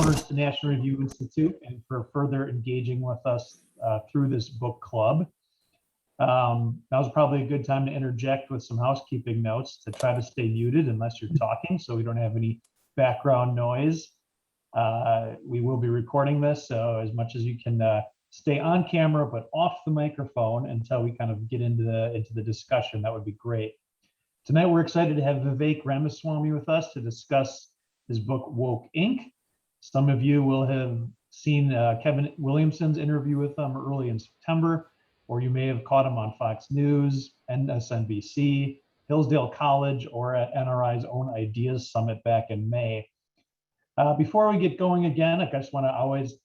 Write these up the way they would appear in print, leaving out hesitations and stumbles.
donors to National Review Institute and for further engaging with us through this book club. Now's probably a good time to interject with some housekeeping notes to try to stay muted unless you're talking, so we don't have any background noise. We will be recording this, so as much as you can stay on camera but off the microphone until we kind of get into the discussion, that would be great. Tonight we're excited to have Vivek Ramaswamy with us to discuss his book Woke Inc. Some of you will have seen Kevin Williamson's interview with him early in September, or you may have caught him on Fox News, MSNBC, Hillsdale College, or at NRI's own Ideas Summit back in May. Before we get going again, I just want to always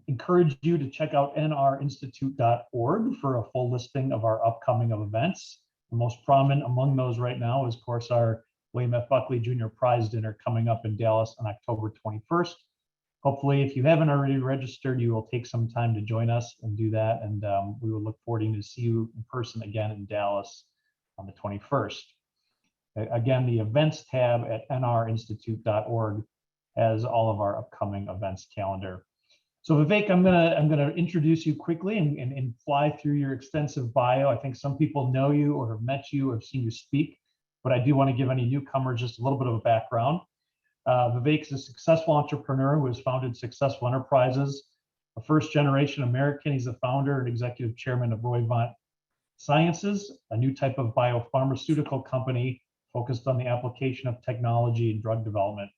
encourage you to check out nrinstitute.org for a full listing of our upcoming events. The most prominent among those right now is, of course, our William F. Buckley Jr. Prize Dinner coming up in Dallas on October 21st. Hopefully, if you haven't already registered, you will take some time to join us and do that. And we will look forward to see you in person again in Dallas on the 21st. Again, the events tab at nrinstitute.org has all of our upcoming events calendar. So Vivek, I'm gonna introduce you quickly and fly through your extensive bio. I think some people know you or have met you or have seen you speak, but I do want to give any newcomers just a little bit of a background. Vivek is a successful entrepreneur who has founded successful enterprises. A first-generation American, he's the founder and executive chairman of Roivant Sciences, a new type of biopharmaceutical company focused on the application of technology and drug development.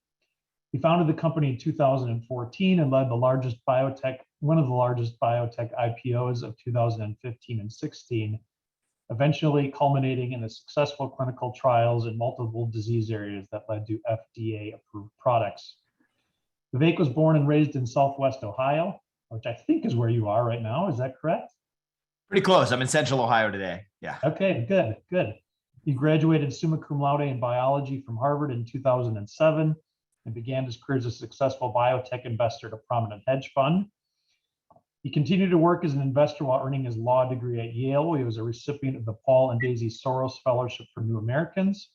He founded the company in 2014 and led one of the largest biotech IPOs of 2015 and 16, eventually culminating in the successful clinical trials in multiple disease areas that led to FDA-approved products. Vivek was born and raised in Southwest Ohio, which I think is where you are right now. Is that correct? Pretty close. I'm in Central Ohio today. Yeah. Okay, good. He graduated summa cum laude in biology from Harvard in 2007 and began his career as a successful biotech investor at a prominent hedge fund. He continued to work as an investor while earning his law degree at Yale. He was a recipient of the Paul and Daisy Soros Fellowship for New Americans.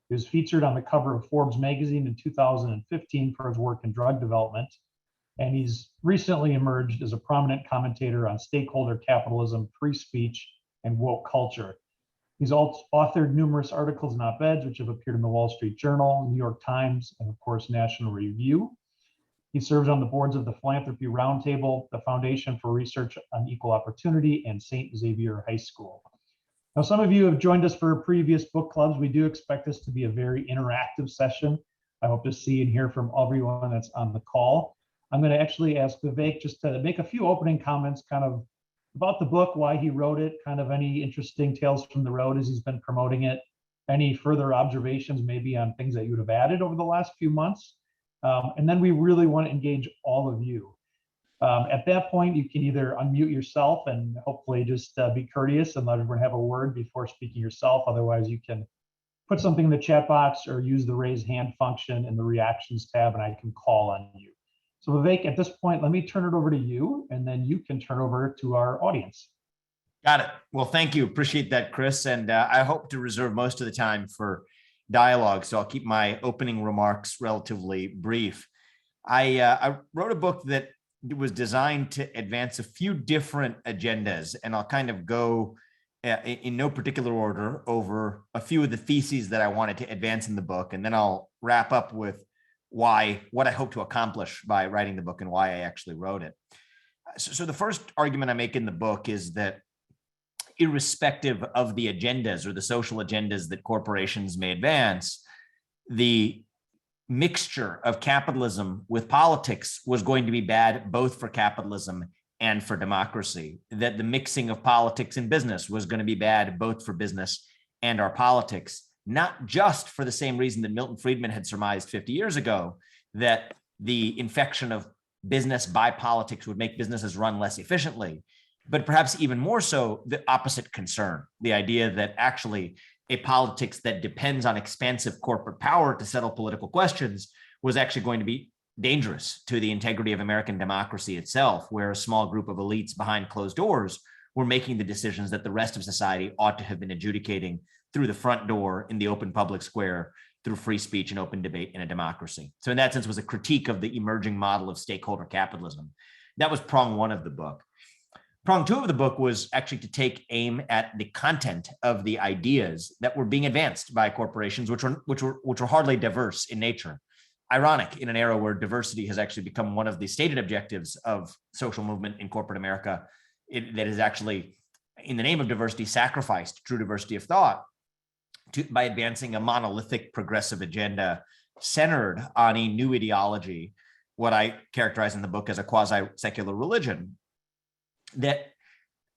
He was featured on the cover of Forbes magazine in 2015 for his work in drug development. And he's recently emerged as a prominent commentator on stakeholder capitalism, free speech, and woke culture. He's also authored numerous articles and op-eds, which have appeared in the Wall Street Journal, New York Times, and of course, National Review. He serves on the boards of the Philanthropy Roundtable, the Foundation for Research on Equal Opportunity, and St. Xavier High School. Now, some of you have joined us for previous book clubs. We do expect this to be a very interactive session. I hope to see and hear from everyone that's on the call. I'm going to actually ask Vivek just to make a few opening comments kind of about the book, why he wrote it, kind of any interesting tales from the road as he's been promoting it, any further observations maybe on things that you would have added over the last few months. And then we really want to engage all of you. At that point, you can either unmute yourself and hopefully just be courteous and let everyone have a word before speaking yourself. Otherwise, you can put something in the chat box or use the raise hand function in the reactions tab and I can call on you. So Vivek, at this point, let me turn it over to you and then you can turn over to our audience. Got it. Well, thank you. Appreciate that, Chris. And I hope to reserve most of the time for dialogue, so I'll keep my opening remarks relatively brief. I wrote a book that was designed to advance a few different agendas, and I'll kind of go in no particular order over a few of the theses that I wanted to advance in the book, and then I'll wrap up with what I hope to accomplish by writing the book and why I actually wrote it. So the first argument I make in the book is that irrespective of the agendas or the social agendas that corporations may advance, the mixture of capitalism with politics was going to be bad both for capitalism and for democracy, that the mixing of politics and business was going to be bad both for business and our politics, not just for the same reason that Milton Friedman had surmised 50 years ago, that the infection of business by politics would make businesses run less efficiently, but perhaps even more so, the opposite concern, the idea that actually a politics that depends on expansive corporate power to settle political questions was actually going to be dangerous to the integrity of American democracy itself, where a small group of elites behind closed doors were making the decisions that the rest of society ought to have been adjudicating through the front door in the open public square through free speech and open debate in a democracy. So in that sense, it was a critique of the emerging model of stakeholder capitalism. That was prong one of the book. Prong two of the book was actually to take aim at the content of the ideas that were being advanced by corporations, which were hardly diverse in nature. Ironic in an era where diversity has actually become one of the stated objectives of social movement in corporate America, that is actually, in the name of diversity, sacrificed true diversity of thought by advancing a monolithic progressive agenda centered on a new ideology, what I characterize in the book as a quasi-secular religion, that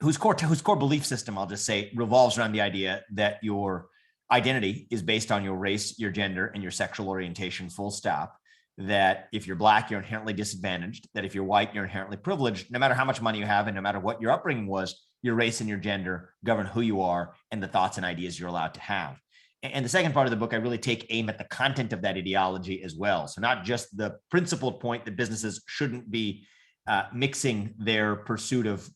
whose core belief system, I'll just say, revolves around the idea that your identity is based on your race, your gender, and your sexual orientation, full stop. That if you're Black, you're inherently disadvantaged. That if you're white, you're inherently privileged. No matter how much money you have and no matter what your upbringing was, your race and your gender govern who you are and the thoughts and ideas you're allowed to have. And the second part of the book, I really take aim at the content of that ideology as well. So not just the principled point that businesses shouldn't be mixing their pursuit of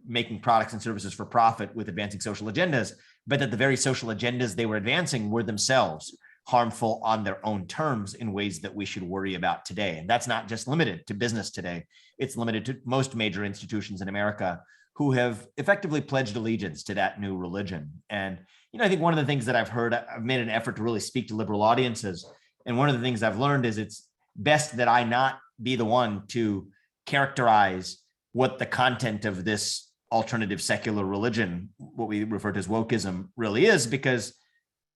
making products and services for profit with advancing social agendas, but that the very social agendas they were advancing were themselves harmful on their own terms in ways that we should worry about today. And that's not just limited to business today. It's limited to most major institutions in America who have effectively pledged allegiance to that new religion. And, I think one of the things that I've made an effort to really speak to liberal audiences. And one of the things I've learned is it's best that I not be the one to characterize what the content of this alternative secular religion, what we refer to as wokeism, really is, because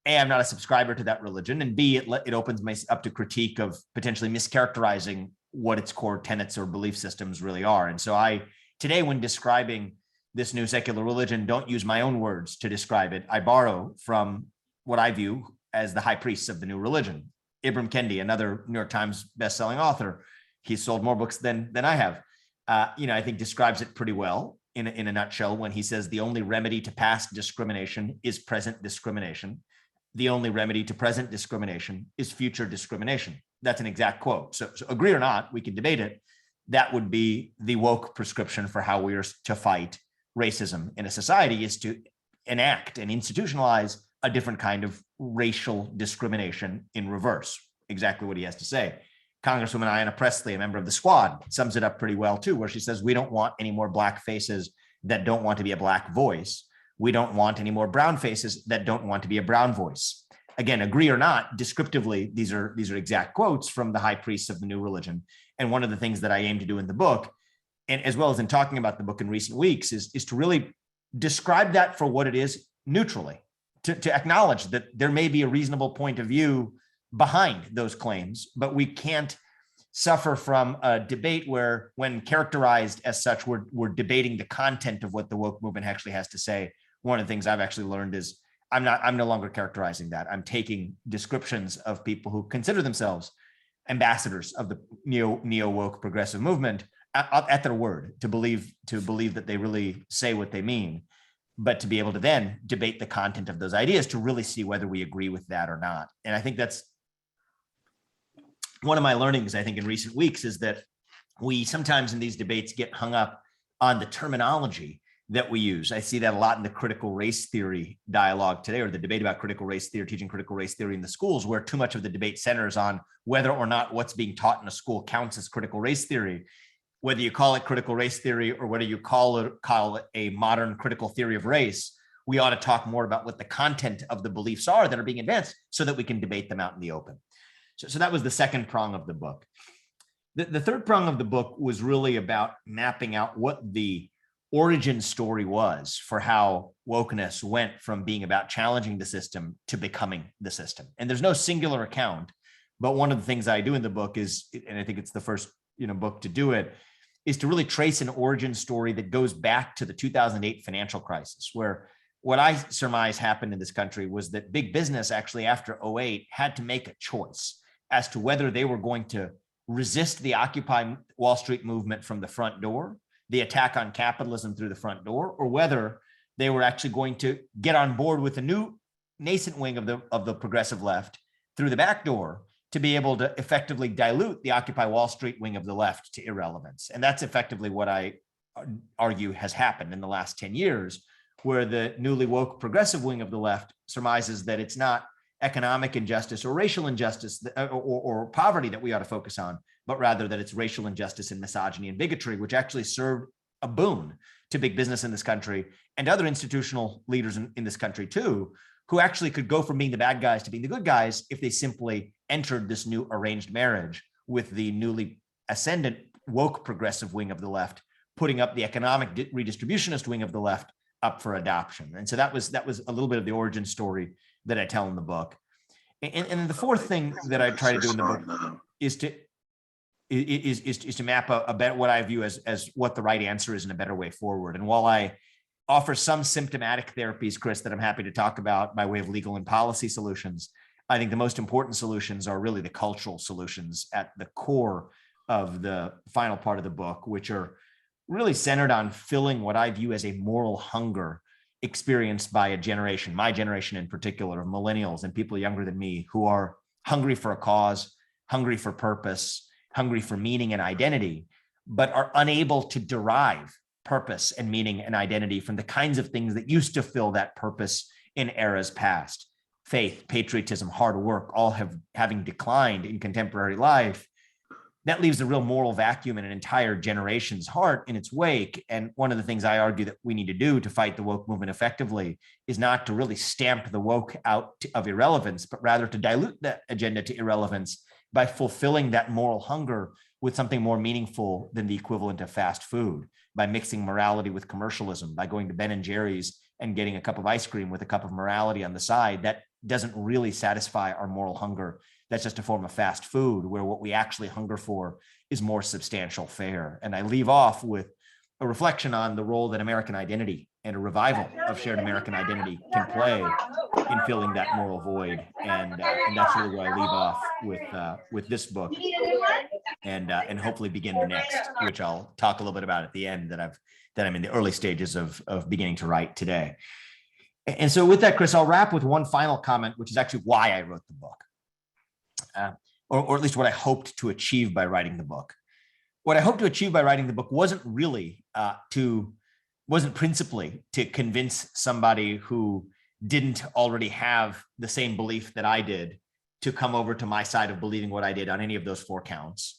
A, I'm not a subscriber to that religion, and B, it opens me up to critique of potentially mischaracterizing what its core tenets or belief systems really are. And so today, when describing this new secular religion, don't use my own words to describe it. I borrow from what I view as the high priests of the new religion. Ibram Kendi, another New York Times bestselling author, he's sold more books than I have. I think describes it pretty well in a nutshell when he says the only remedy to past discrimination is present discrimination. The only remedy to present discrimination is future discrimination. That's an exact quote. So agree or not, we can debate it. That would be the woke prescription for how we are to fight racism in a society, is to enact and institutionalize a different kind of racial discrimination in reverse. Exactly what he has to say. Congresswoman Ayanna Pressley, a member of the Squad, sums it up pretty well too, where she says, we don't want any more Black faces that don't want to be a Black voice. We don't want any more brown faces that don't want to be a brown voice. Again, agree or not, descriptively, these are exact quotes from the high priests of the new religion. And one of the things that I aim to do in the book, and as well as in talking about the book in recent weeks, is to really describe that for what it is neutrally, to acknowledge that there may be a reasonable point of view behind those claims, but we can't suffer from a debate where, when characterized as such, we're debating the content of what the woke movement actually has to say. One of the things I've actually learned is I'm no longer characterizing that. I'm taking descriptions of people who consider themselves ambassadors of the neo woke progressive movement at their word, to believe that they really say what they mean, but to be able to then debate the content of those ideas to really see whether we agree with that or not. And I think that's one of my learnings, I think, in recent weeks, is that we sometimes in these debates get hung up on the terminology that we use. I see that a lot in the critical race theory dialogue today, or the debate about critical race theory, teaching critical race theory in the schools, where too much of the debate centers on whether or not what's being taught in a school counts as critical race theory. Whether you call it critical race theory or whether you call it a modern critical theory of race, we ought to talk more about what the content of the beliefs are that are being advanced so that we can debate them out in the open. So that was the second prong of the book. The third prong of the book was really about mapping out what the origin story was for how wokeness went from being about challenging the system to becoming the system. And there's no singular account, but one of the things I do in the book is, and I think it's the first book to do it, is to really trace an origin story that goes back to the 2008 financial crisis, where what I surmise happened in this country was that big business actually, after 2008, had to make a choice as to whether they were going to resist the Occupy Wall Street movement from the front door, the attack on capitalism through the front door, or whether they were actually going to get on board with a new nascent wing of the progressive left through the back door to be able to effectively dilute the Occupy Wall Street wing of the left to irrelevance. And that's effectively what I argue has happened in the last 10 years, where the newly woke progressive wing of the left surmises that it's not economic injustice or racial injustice or poverty that we ought to focus on, but rather that it's racial injustice and misogyny and bigotry, which actually served a boon to big business in this country and other institutional leaders in this country too, who actually could go from being the bad guys to being the good guys if they simply entered this new arranged marriage with the newly ascendant woke progressive wing of the left, putting up the economic redistributionist wing of the left up for adoption. And so that was a little bit of the origin story that I tell in the book. And the fourth thing that I try to do in the book is to map a better, what I view as what the right answer is and a better way forward. And while I offer some symptomatic therapies, Chris, that I'm happy to talk about by way of legal and policy solutions, I think the most important solutions are really the cultural solutions at the core of the final part of the book, which are really centered on filling what I view as a moral hunger experienced by a generation, my generation in particular, of millennials and people younger than me, who are hungry for a cause, hungry for purpose, hungry for meaning and identity, but are unable to derive purpose and meaning and identity from the kinds of things that used to fill that purpose in eras past. Faith, patriotism, hard work, all having declined in contemporary life. That leaves a real moral vacuum in an entire generation's heart in its wake. And one of the things I argue that we need to do to fight the woke movement effectively is not to really stamp the woke out of irrelevance, but rather to dilute that agenda to irrelevance by fulfilling that moral hunger with something more meaningful than the equivalent of fast food, by mixing morality with commercialism, by going to Ben and Jerry's and getting a cup of ice cream with a cup of morality on the side. That doesn't really satisfy our moral hunger. That's just a form of fast food, where what we actually hunger for is more substantial fare. And I leave off with a reflection on the role that American identity and a revival of shared American identity can play in filling that moral void. And that's really where I leave off with this book, and hopefully begin the next, which I'll talk a little bit about at the end, that I'm in the early stages of beginning to write today. And so with that, Chris, I'll wrap with one final comment, which is actually why I wrote the book. Or at least what I hoped to achieve by writing the book. What I hoped to achieve by writing the book wasn't principally to convince somebody who didn't already have the same belief that I did to come over to my side of believing what I did on any of those 4 counts.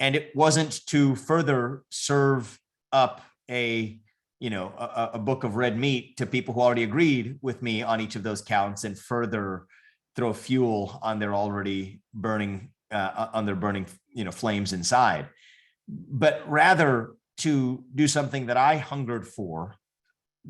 And it wasn't to further serve up a book of red meat to people who already agreed with me on each of those counts and further throw fuel on their already burning flames inside, but rather to do something that I hungered for,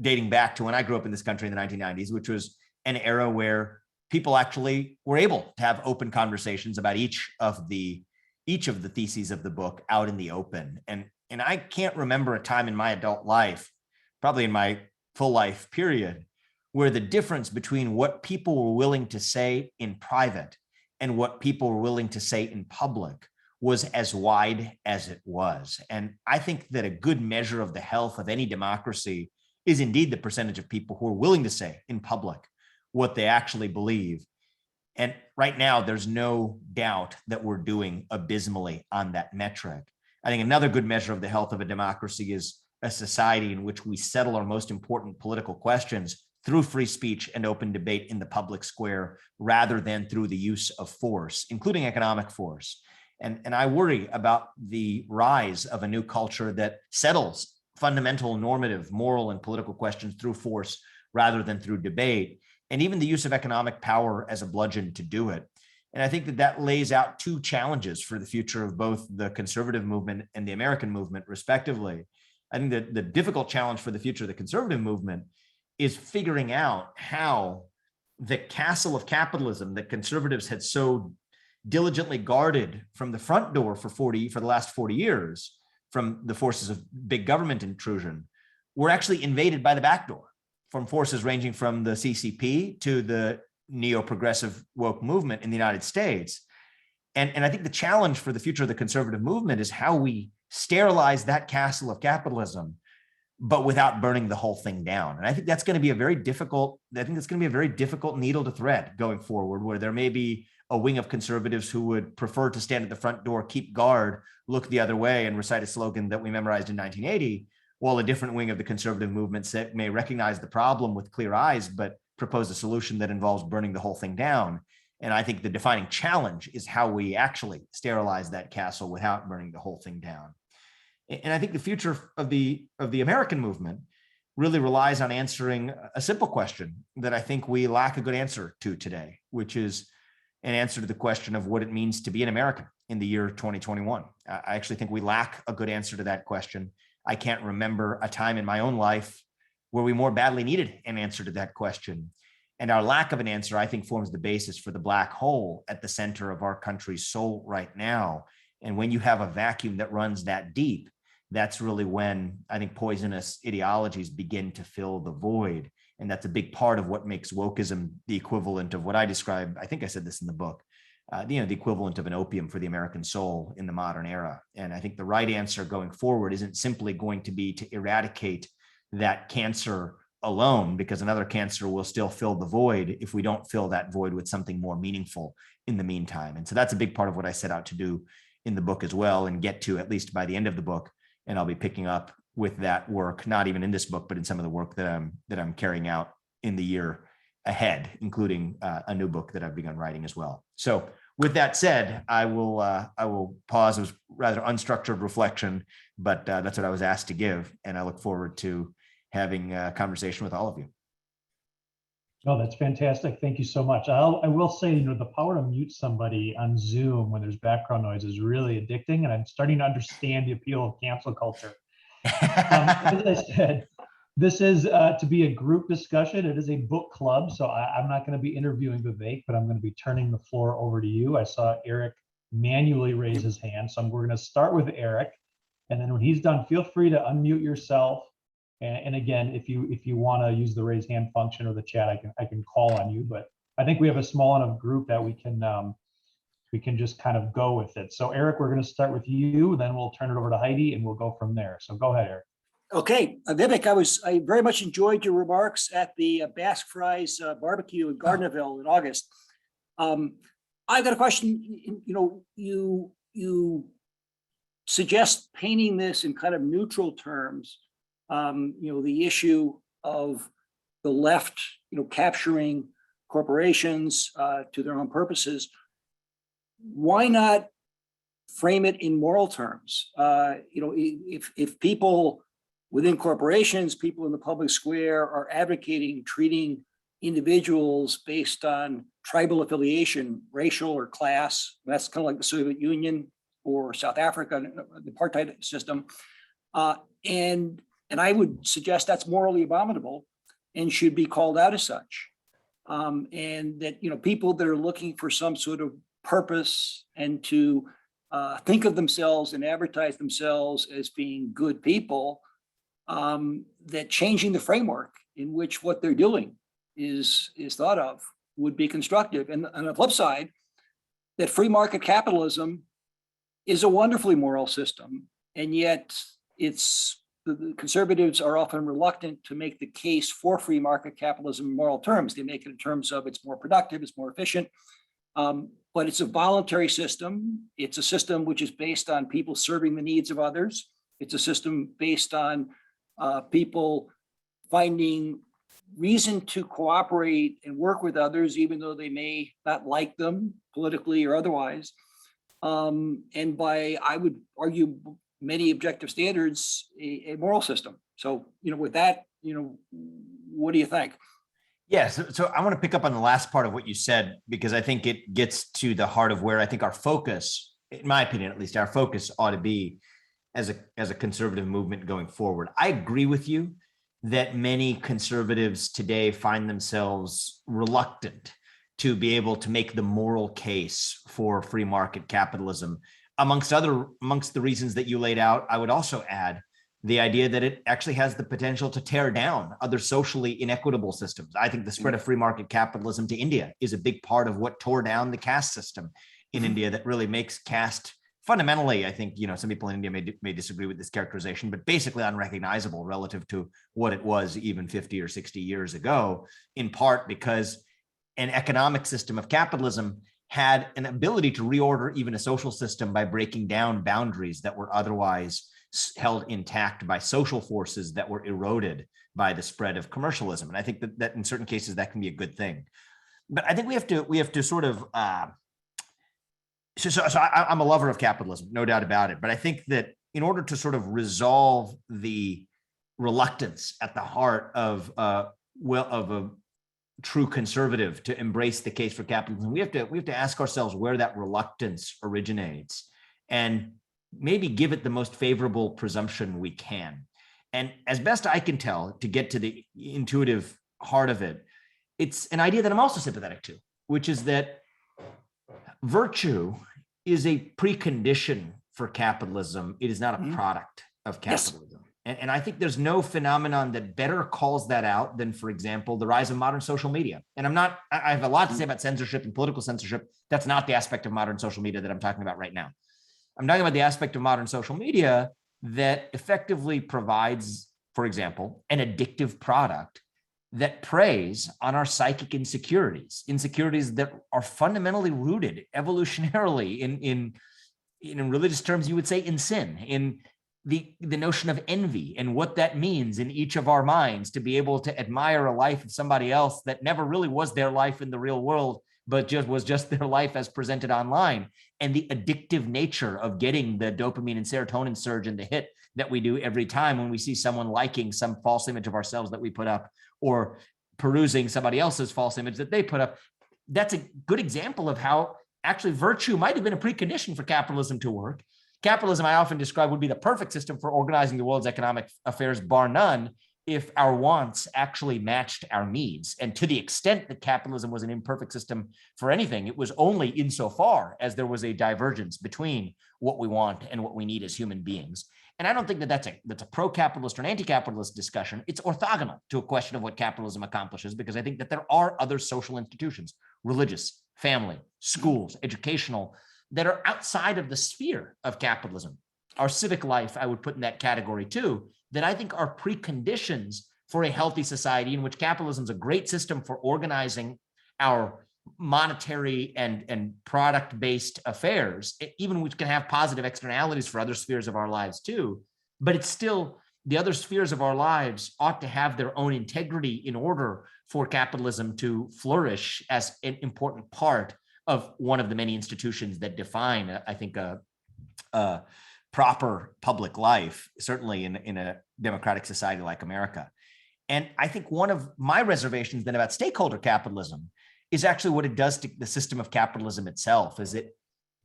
dating back to when I grew up in this country in the 1990s, which was an era where people actually were able to have open conversations about each of the theses of the book out in the open. And I can't remember a time in my adult life, probably in my full life period, where the difference between what people were willing to say in private and what people were willing to say in public was as wide as it was. And I think that a good measure of the health of any democracy is indeed the percentage of people who are willing to say in public what they actually believe. And right now, there's no doubt that we're doing abysmally on that metric. I think another good measure of the health of a democracy is a society in which we settle our most important political questions through free speech and open debate in the public square, rather than through the use of force, including economic force. And I worry about the rise of a new culture that settles fundamental, normative, moral, and political questions through force rather than through debate, and even the use of economic power as a bludgeon to do it. And I think that lays out 2 challenges for the future of both the conservative movement and the American movement, respectively. I think that the difficult challenge for the future of the conservative movement is figuring out how the castle of capitalism that conservatives had so diligently guarded from the front door for the last 40 years from the forces of big government intrusion were actually invaded by the back door from forces ranging from the CCP to the neo-progressive woke movement in the United States. And I think the challenge for the future of the conservative movement is how we sterilize that castle of capitalism, but without burning the whole thing down. And I think that's going to be a very difficult needle to thread going forward, where there may be a wing of conservatives who would prefer to stand at the front door, keep guard, look the other way, and recite a slogan that we memorized in 1980, while a different wing of the conservative movement may recognize the problem with clear eyes, but propose a solution that involves burning the whole thing down. And I think the defining challenge is how we actually sterilize that castle without burning the whole thing down. And I think the future of the American movement really relies on answering a simple question that I think we lack a good answer to today, which is an answer to the question of what it means to be an American in the year 2021. I actually think we lack a good answer to that question. I can't remember a time in my own life where we more badly needed an answer to that question. And our lack of an answer, I think, forms the basis for the black hole at the center of our country's soul right now. And when you have a vacuum that runs that deep, that's really when I think poisonous ideologies begin to fill the void. And that's a big part of what makes wokeism the equivalent of what I describe. I think I said this in the book, the equivalent of an opium for the American soul in the modern era. And I think the right answer going forward isn't simply going to be to eradicate that cancer alone, because another cancer will still fill the void if we don't fill that void with something more meaningful in the meantime. And so that's a big part of what I set out to do in the book as well, and get to at least by the end of the book. And I'll be picking up with that work, not even in this book, but in some of the work that I'm carrying out in the year ahead, including a new book that I've begun writing as well. So with that said, I will pause. It was rather unstructured reflection, but that's what I was asked to give. And I look forward to having a conversation with all of you. Oh, that's fantastic. Thank you so much. I will say, the power to mute somebody on Zoom when there's background noise is really addicting, and I'm starting to understand the appeal of cancel culture. As I said, this is to be a group discussion. It is a book club, so I'm not going to be interviewing Vivek, but I'm going to be turning the floor over to you. I saw Eric manually raise his hand, so we're going to start with Eric, and then when he's done, feel free to unmute yourself. And again, if you want to use the raise hand function or the chat, I can call on you. But I think we have a small enough group that we can just kind of go with it. So Eric, we're going to start with you, then we'll turn it over to Heidi, and we'll go from there. So go ahead, Eric. Okay, Vivek, I very much enjoyed your remarks at the Basque Fries barbecue in Gardnerville in August. I've got a question. You suggest painting this in kind of neutral terms. The issue of the left, capturing corporations to their own purposes. Why not frame it in moral terms? If people within corporations, people in the public square are advocating treating individuals based on tribal affiliation, racial or class, that's kind of like the Soviet Union or South Africa, the apartheid system, and I would suggest that's morally abominable and should be called out as such. And that, people that are looking for some sort of purpose and to think of themselves and advertise themselves as being good people, that changing the framework in which what they're doing is thought of would be constructive. And on the flip side, that free market capitalism is a wonderfully moral system, and yet the conservatives are often reluctant to make the case for free market capitalism in moral terms. They make it in terms of it's more productive, it's more efficient, but it's a voluntary system. It's a system which is based on people serving the needs of others. It's a system based on people finding reason to cooperate and work with others, even though they may not like them politically or otherwise. And by, I would argue, many objective standards, a moral system. So, with that, what do you think? Yes. So I want to pick up on the last part of what you said, because I think it gets to the heart of where I think our focus, in my opinion, at least our focus ought to be as a conservative movement going forward. I agree with you that many conservatives today find themselves reluctant to be able to make the moral case for free market capitalism. Amongst the reasons that you laid out, I would also add the idea that it actually has the potential to tear down other socially inequitable systems. I think the spread of free market capitalism to India is a big part of what tore down the caste system in India, that really makes caste fundamentally, I think, some people in India may disagree with this characterization, but basically unrecognizable relative to what it was even 50 or 60 years ago, in part because an economic system of capitalism had an ability to reorder even a social system by breaking down boundaries that were otherwise held intact by social forces that were eroded by the spread of commercialism. And I think that in certain cases that can be a good thing. But I think we have to sort of I'm a lover of capitalism, no doubt about it. But I think that in order to sort of resolve the reluctance at the heart of a true conservative to embrace the case for capitalism, we have to ask ourselves where that reluctance originates and maybe give it the most favorable presumption we can. And as best I can tell, to get to the intuitive heart of it, it's an idea that I'm also sympathetic to, which is that virtue is a precondition for capitalism. It is not a product of capitalism. Yes. And I think there's no phenomenon that better calls that out than, for example, the rise of modern social media. And I have a lot to say about censorship and political censorship. That's not the aspect of modern social media that I'm talking about right now. I'm talking about the aspect of modern social media that effectively provides, for example, an addictive product that preys on our psychic insecurities that are fundamentally rooted evolutionarily in religious terms, you would say in sin, in the notion of envy and what that means in each of our minds to be able to admire a life of somebody else that never really was their life in the real world, but was just their life as presented online, and the addictive nature of getting the dopamine and serotonin surge and the hit that we do every time when we see someone liking some false image of ourselves that we put up or perusing somebody else's false image that they put up. That's a good example of how actually virtue might have been a precondition for capitalism to work. Capitalism, I often describe, would be the perfect system for organizing the world's economic affairs, bar none, if our wants actually matched our needs. And to the extent that capitalism was an imperfect system for anything, it was only insofar as there was a divergence between what we want and what we need as human beings. And I don't think that that's a pro-capitalist or an anti-capitalist discussion. It's orthogonal to a question of what capitalism accomplishes, because I think that there are other social institutions, religious, family, schools, educational, that are outside of the sphere of capitalism. Our civic life, I would put in that category too, that I think are preconditions for a healthy society in which capitalism is a great system for organizing our monetary and product-based affairs, even which can have positive externalities for other spheres of our lives too. But it's still, the other spheres of our lives ought to have their own integrity in order for capitalism to flourish as an important part of one of the many institutions that define, I think, a proper public life, certainly in a democratic society like America. And I think one of my reservations then about stakeholder capitalism is actually what it does to the system of capitalism itself, is it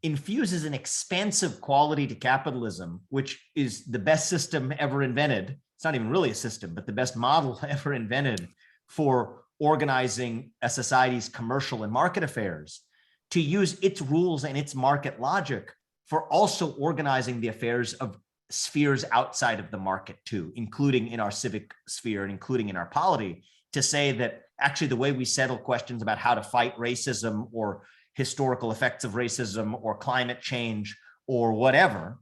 infuses an expansive quality to capitalism, which is the best system ever invented. It's not even really a system, but the best model ever invented for organizing a society's commercial and market affairs, to use its rules and its market logic for also organizing the affairs of spheres outside of the market too, including in our civic sphere and including in our polity, to say that actually the way we settle questions about how to fight racism or historical effects of racism or climate change or whatever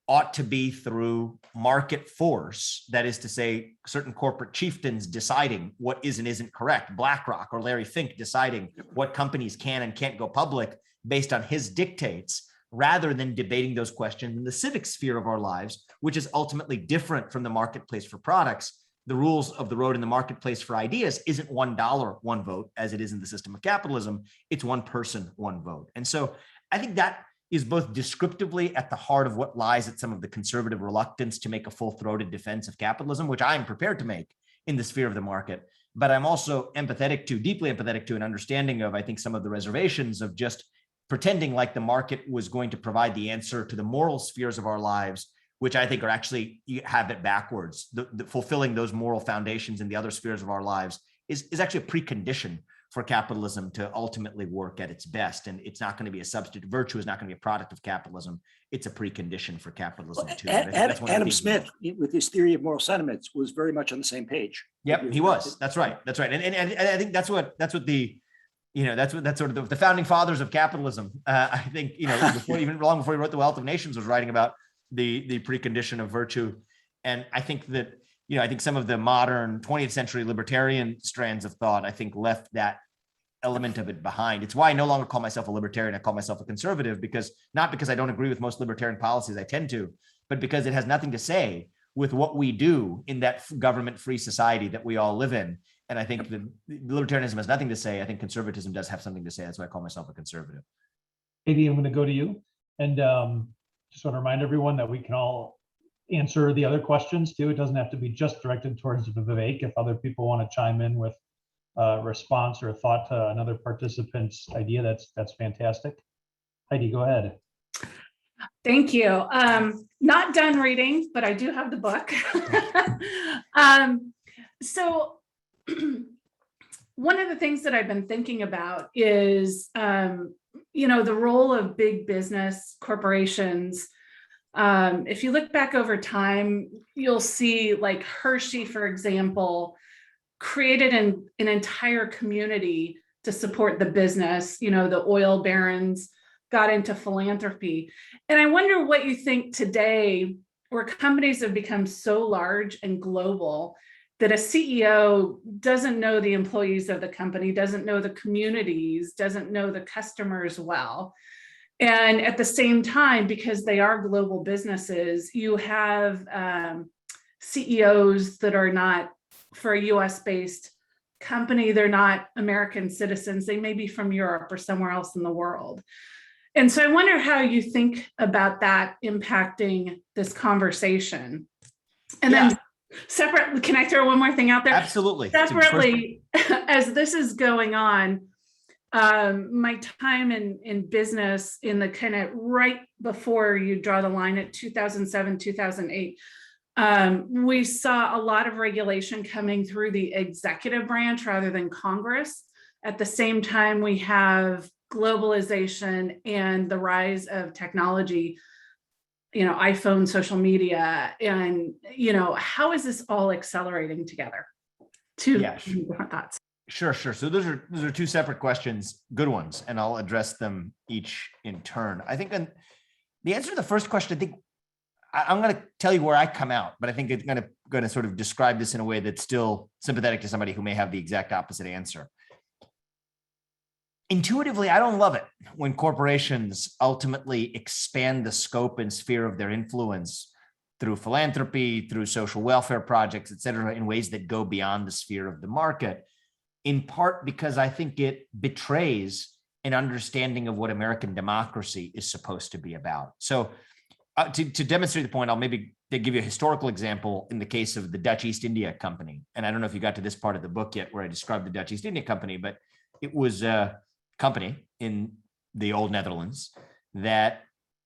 ought to be through market force. That is to say, certain corporate chieftains deciding what is and isn't correct, BlackRock or Larry Fink deciding what companies can and can't go public based on his dictates, rather than debating those questions in the civic sphere of our lives, which is ultimately different from the marketplace for products. The rules of the road in the marketplace for ideas isn't $1, one vote, as it is in the system of capitalism. It's one person, one vote. And so I think that is both descriptively at the heart of what lies at some of the conservative reluctance to make a full-throated defense of capitalism, which I am prepared to make in the sphere of the market. But I'm also deeply empathetic to, and understanding of, I think, some of the reservations of just pretending like the market was going to provide the answer to the moral spheres of our lives, which I think are actually, you have it backwards. The fulfilling those moral foundations in the other spheres of our lives is actually a precondition for capitalism to ultimately work at its best. And it's not going to be a substitute. Virtue is not going to be a product of capitalism. It's a precondition for capitalism too. Adam Smith, with his theory of moral sentiments, was very much on the same page. Yep, he was. That's right. That's right. And I think that's what the, that's sort of the founding fathers of capitalism. I think, long before he wrote The Wealth of Nations, was writing about the precondition of virtue. And I think that, I think some of the modern 20th century libertarian strands of thought, I think, left that element of it behind. It's why I no longer call myself a libertarian. I call myself a conservative, not because I don't agree with most libertarian policies, I tend to, but because it has nothing to say with what we do in that government-free society that we all live in. And I think that libertarianism has nothing to say. I think conservatism does have something to say. That's why I call myself a conservative. Katie, I'm going to go to you. And just want to remind everyone that we can all answer the other questions too. It doesn't have to be just directed towards Vivek. If other people want to chime in with a response or a thought to another participant's idea, that's fantastic. Heidi, go ahead. Thank you. Not done reading, but I do have the book. So one of the things that I've been thinking about is, the role of big business corporations. If you look back over time, you'll see like Hershey, for example, created an entire community to support the business. The oil barons got into philanthropy. And I wonder what you think today, where companies have become so large and global that a CEO doesn't know the employees of the company, doesn't know the communities, doesn't know the customers well. And at the same time, because they are global businesses, you have CEOs that are not, for a US-based company, they're not American citizens. They may be from Europe or somewhere else in the world. And so I wonder how you think about that impacting this converson. And then separate, can I throw one more thing out there? Absolutely. Separately, as this is going on, my time in business in the kind of right before you draw the line at 2007, 2008, we saw a lot of regulation coming through the executive branch rather than Congress. At the same time, we have globalization and the rise of technology, iPhone, social media, and, how is this all accelerating together? Two different thoughts. Sure. So those are two separate questions, good ones, and I'll address them each in turn. I think the answer to the first question, I think I'm going to tell you where I come out, but I think it's going to sort of describe this in a way that's still sympathetic to somebody who may have the exact opposite answer. Intuitively, I don't love it when corporations ultimately expand the scope and sphere of their influence through philanthropy, through social welfare projects, et cetera, in ways that go beyond the sphere of the market, in part because I think it betrays an understanding of what American democracy is supposed to be about. So to demonstrate the point, I'll maybe give you a historical example in the case of the Dutch East India Company. And I don't know if you got to this part of the book yet where I described the Dutch East India Company, but it was a company in the old Netherlands that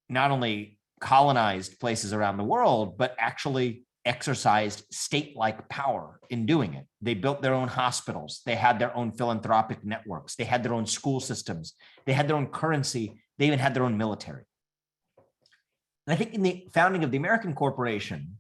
not only colonized places around the world, but actually exercised state-like power in doing it. They built their own hospitals. They had their own philanthropic networks. They had their own school systems. They had their own currency. They even had their own military. And I think in the founding of the American corporation,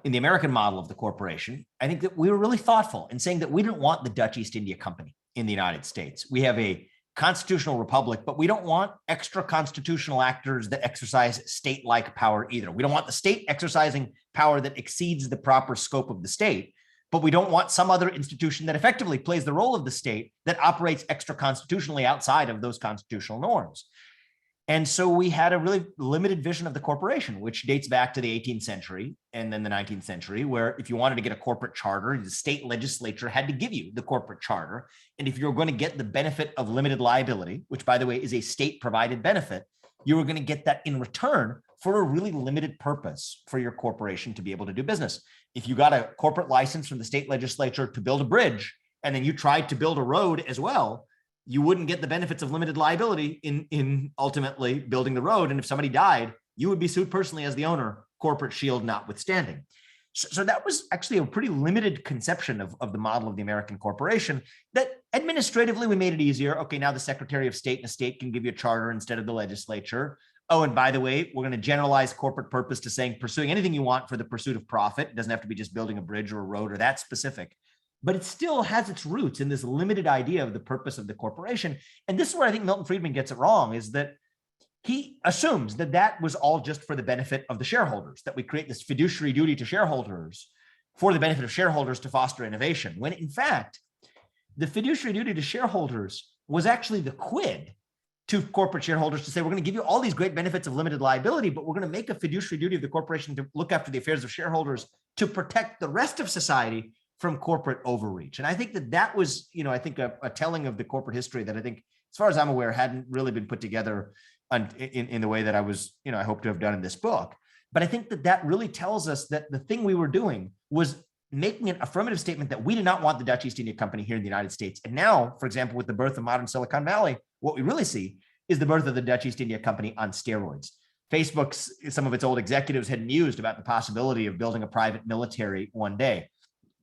in the American model of the corporation, I think that we were really thoughtful in saying that we didn't want the Dutch East India Company in the United States. We have a constitutional republic, but we don't want extra constitutional actors that exercise state-like power either. We don't want the state exercising power that exceeds the proper scope of the state, but we don't want some other institution that effectively plays the role of the state that operates extra constitutionally outside of those constitutional norms. And so we had a really limited vision of the corporation, which dates back to the 18th century and then the 19th century, where if you wanted to get a corporate charter, the state legislature had to give you the corporate charter. And if you're going to get the benefit of limited liability, which by the way is a state provided benefit, you were going to get that in return for a really limited purpose for your corporation to be able to do business. If you got a corporate license from the state legislature to build a bridge, and then you tried to build a road as well, you wouldn't get the benefits of limited liability in ultimately building the road. And if somebody died, you would be sued personally as the owner, corporate shield notwithstanding. So that was actually a pretty limited conception of the model of the American corporation that administratively we made it easier. Okay, now the Secretary of State in a state can give you a charter instead of the legislature. Oh, and by the way, we're going to generalize corporate purpose to saying pursuing anything you want for the pursuit of profit. It doesn't have to be just building a bridge or a road or that specific. But it still has its roots in this limited idea of the purpose of the corporation. And this is where I think Milton Friedman gets it wrong, is that he assumes that that was all just for the benefit of the shareholders, that we create this fiduciary duty to shareholders for the benefit of shareholders to foster innovation, when in fact, the fiduciary duty to shareholders was actually the quid to corporate shareholders to say, we're going to give you all these great benefits of limited liability, but we're going to make a fiduciary duty of the corporation to look after the affairs of shareholders to protect the rest of society from corporate overreach. And I think that was, I think a telling of the corporate history that I think, as far as I'm aware, hadn't really been put together in the way that I was, I hope to have done in this book. But I think that really tells us that the thing we were doing was making an affirmative statement that we did not want the Dutch East India Company here in the United States. And now, for example, with the birth of modern Silicon Valley, what we really see is the birth of the Dutch East India Company on steroids. Facebook's, some of its old executives had mused about the possibility of building a private military one day.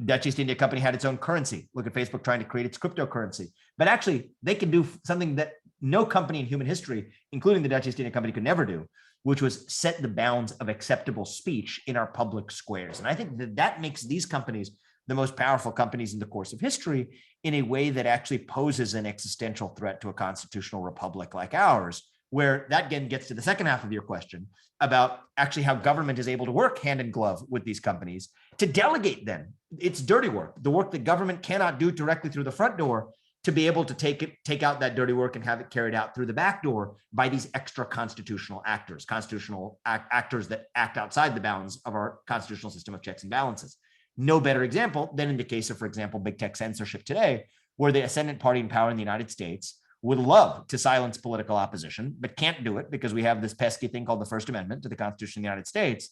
Dutch East India Company had its own currency. Look at Facebook trying to create its cryptocurrency. But actually, they can do something that no company in human history, including the Dutch East India Company, could never do, which was set the bounds of acceptable speech in our public squares. And I think that makes these companies the most powerful companies in the course of history in a way that actually poses an existential threat to a constitutional republic like ours, where that again gets to the second half of your question about actually how government is able to work hand in glove with these companies to delegate them. It's dirty work, the work that government cannot do directly through the front door, to be able to take out that dirty work and have it carried out through the back door by these extra constitutional actors that act outside the bounds of our constitutional system of checks and balances. No better example than in the case of, for example, big tech censorship today, where the ascendant party in power in the United States would love to silence political opposition, but can't do it because we have this pesky thing called the First Amendment to the Constitution of the United States.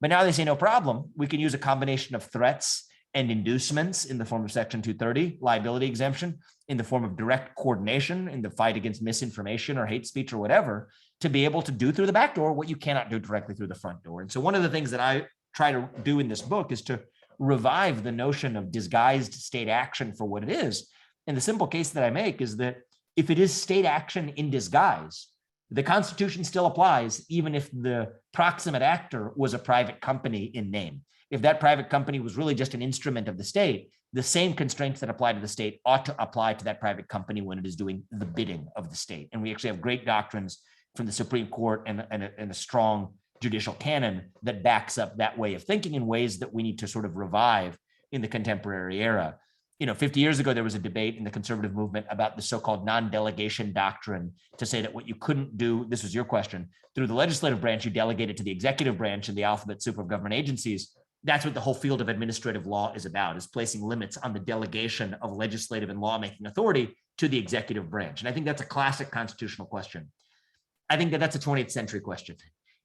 But now they say, no problem. We can use a combination of threats and inducements in the form of Section 230, liability exemption, in the form of direct coordination in the fight against misinformation or hate speech or whatever, to be able to do through the back door what you cannot do directly through the front door. And so one of the things that I try to do in this book is to revive the notion of disguised state action for what it is. And the simple case that I make is that if it is state action in disguise, the Constitution still applies, even if the proximate actor was a private company in name. If that private company was really just an instrument of the state, the same constraints that apply to the state ought to apply to that private company when it is doing the bidding of the state. And we actually have great doctrines from the Supreme Court and a strong judicial canon that backs up that way of thinking in ways that we need to sort of revive in the contemporary era. 50 years ago, there was a debate in the conservative movement about the so-called non-delegation doctrine, to say that what you couldn't do, this was your question, through the legislative branch, you delegate it to the executive branch and the alphabet soup of government agencies. That's what the whole field of administrative law is about, is placing limits on the delegation of legislative and lawmaking authority to the executive branch. And I think that's a classic constitutional question. I think that's a 20th century question.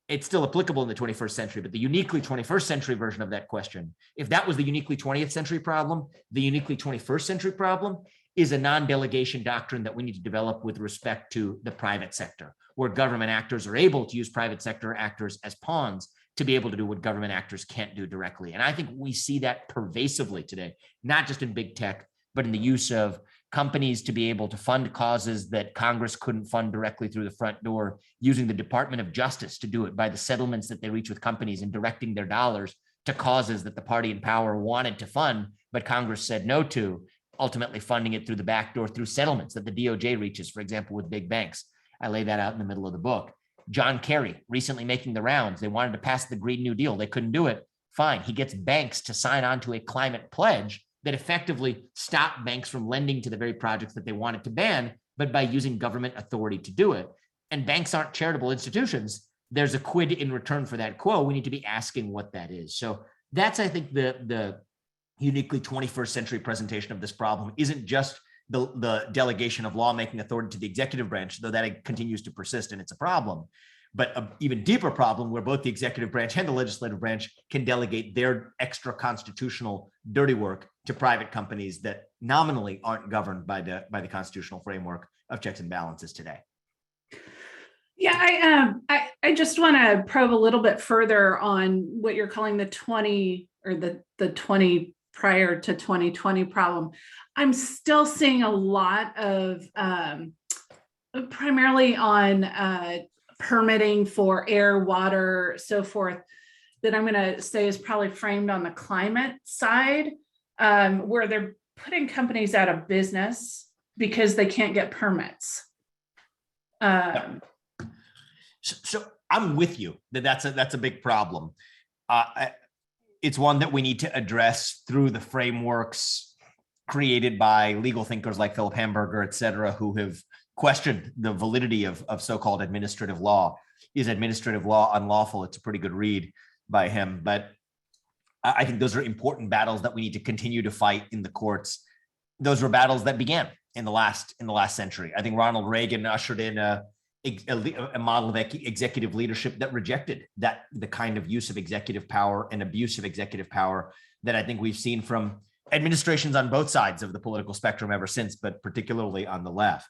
It's still applicable in the 21st century, but the uniquely 21st century version of that question, if that was the uniquely 20th century problem, the uniquely 21st century problem is a non-delegation doctrine that we need to develop with respect to the private sector, where government actors are able to use private sector actors as pawns to be able to do what government actors can't do directly. And I think we see that pervasively today, not just in big tech, but in the use of companies to be able to fund causes that Congress couldn't fund directly through the front door, using the Department of Justice to do it by the settlements that they reach with companies and directing their dollars to causes that the party in power wanted to fund, but Congress said no to, ultimately funding it through the back door through settlements that the DOJ reaches, for example, with big banks. I lay that out in the middle of the book. John Kerry recently making the rounds. They wanted to pass the Green New Deal. They couldn't do it. Fine. He gets banks to sign on to a climate pledge that effectively stopped banks from lending to the very projects that they wanted to ban, but by using government authority to do it. And banks aren't charitable institutions. There's a quid in return for that quo. We need to be asking what that is. So that's, I think, the uniquely 21st century presentation of this problem isn't just the delegation of lawmaking authority to the executive branch, though that continues to persist and it's a problem, but an even deeper problem where both the executive branch and the legislative branch can delegate their extra constitutional dirty work to private companies that nominally aren't governed by the constitutional framework of checks and balances today. Yeah, I just want to probe a little bit further on what you're calling the 20 or the 20 prior to 2020 problem. I'm still seeing a lot of primarily on permitting for air, water, so forth, that I'm going to say is probably framed on the climate side, where they're putting companies out of business because they can't get permits. So I'm with you that that's a big problem. It's one that we need to address through the frameworks created by legal thinkers like Philip Hamburger, et cetera, who have questioned the validity of so-called administrative law. Is administrative law unlawful? It's a pretty good read by him. But I think those are important battles that we need to continue to fight in the courts. Those were battles that began in the last century. I think Ronald Reagan ushered in a model of executive leadership that rejected the kind of use of executive power and abuse of executive power that I think we've seen from administrations on both sides of the political spectrum ever since, but particularly on the left.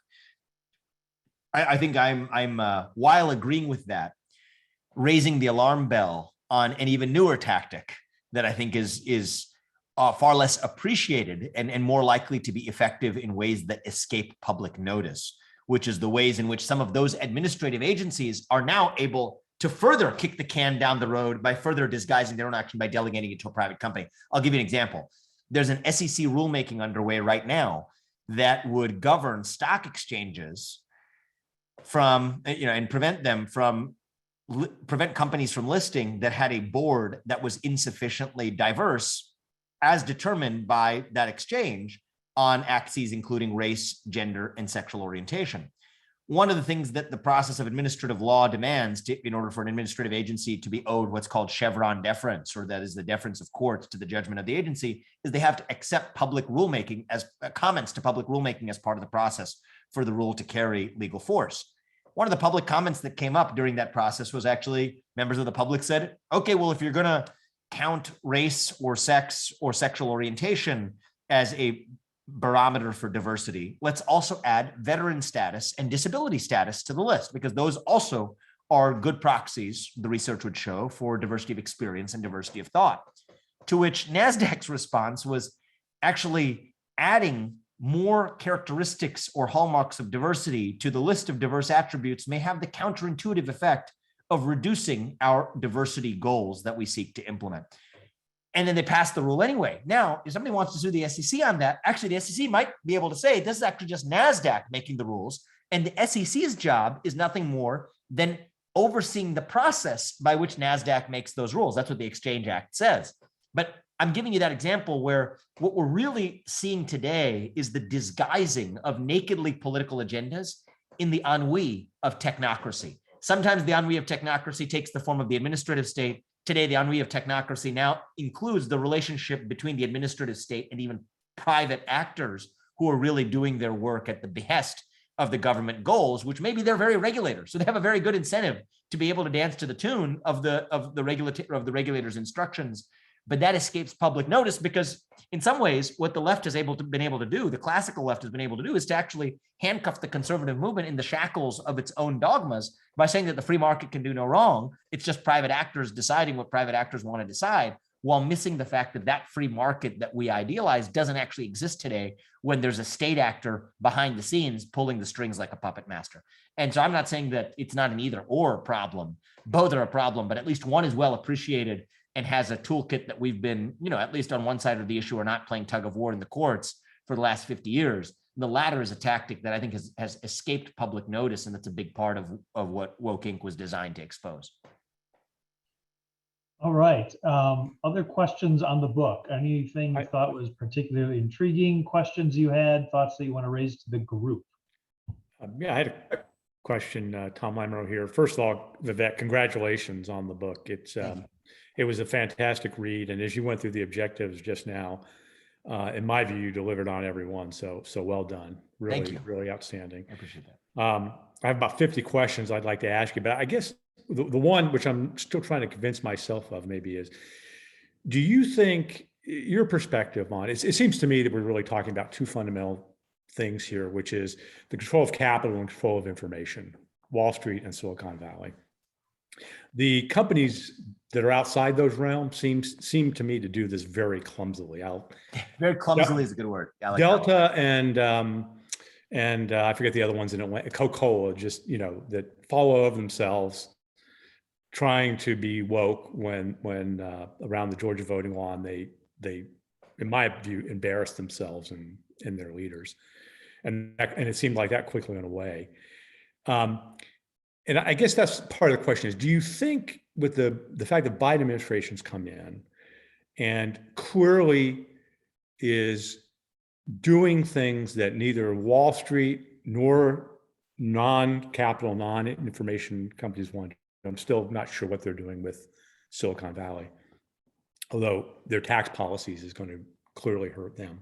I think I'm while agreeing with that, raising the alarm bell on an even newer tactic that I think is far less appreciated and more likely to be effective in ways that escape public notice, which is the ways in which some of those administrative agencies are now able to further kick the can down the road by further disguising their own action by delegating it to a private company. I'll give you an example. There's an SEC rulemaking underway right now that would govern stock exchanges from, and prevent companies from listing that had a board that was insufficiently diverse as determined by that exchange on axes including race, gender, and sexual orientation. One of the things that the process of administrative law demands in order for an administrative agency to be owed what's called Chevron deference, or that is the deference of courts to the judgment of the agency, is they have to accept public rulemaking as comments to public rulemaking as part of the process for the rule to carry legal force. One of the public comments that came up during that process was actually members of the public said, okay, well, if you're going to count race or sex or sexual orientation as a barometer for diversity, let's also add veteran status and disability status to the list, because those also are good proxies, the research would show, for diversity of experience and diversity of thought. To which NASDAQ's response was actually adding more characteristics or hallmarks of diversity to the list of diverse attributes may have the counterintuitive effect of reducing our diversity goals that we seek to implement. And then they passed the rule anyway. Now, if somebody wants to sue the SEC on that, actually the SEC might be able to say this is actually just NASDAQ making the rules, and the SEC's job is nothing more than overseeing the process by which NASDAQ makes those rules. That's what the Exchange Act says. But I'm giving you that example where what we're really seeing today is the disguising of nakedly political agendas in the ennui of technocracy. Sometimes the ennui of technocracy takes the form of the administrative state. Today, the ennui of technocracy now includes the relationship between the administrative state and even private actors who are really doing their work at the behest of the government goals, which maybe they're very regulators. So they have a very good incentive to be able to dance to the tune of the regulator's instructions. But that escapes public notice because in some ways, what the left has been able to do, the classical left has been able to do, is to actually handcuff the conservative movement in the shackles of its own dogmas by saying that the free market can do no wrong. It's just private actors deciding what private actors want to decide, while missing the fact that that free market that we idealize doesn't actually exist today when there's a state actor behind the scenes pulling the strings like a puppet master. And so I'm not saying that it's not an either or problem. Both are a problem, but at least one is well appreciated and has a toolkit that we've been, at least on one side of the issue, are not playing tug of war in the courts for the last 50 years. The latter is a tactic that I think has escaped public notice, and that's a big part of what Woke Inc. was designed to expose. All right. Other questions on the book? Anything you thought was particularly intriguing? Questions you had? Thoughts that you want to raise to the group? Yeah, I had a question. Tom Lamoureux here. First of all, Vivek, congratulations on the book. It was a fantastic read, and as you went through the objectives just now, in my view, you delivered on every one. So well done. Really, Thank you. Really outstanding. I appreciate that. I have about 50 questions I'd like to ask you, but I guess the one which I'm still trying to convince myself of maybe is, do you think your perspective on it? It seems to me that we're really talking about two fundamental things here, which is the control of capital and control of information, Wall Street and Silicon Valley. The companies that are outside those realms seem to me to do this very clumsily. Very clumsily is a good word. I like Delta and I forget the other ones in Atlanta, Coca-Cola, just that follow of themselves, trying to be woke when around the Georgia voting law, and they in my view embarrassed themselves and their leaders, and it seemed like that quickly went away. And I guess that's part of the question is, do you think with the fact that Biden administration's come in and clearly is doing things that neither Wall Street nor non-capital, non-information companies want. I'm still not sure what they're doing with Silicon Valley, although their tax policies is going to clearly hurt them.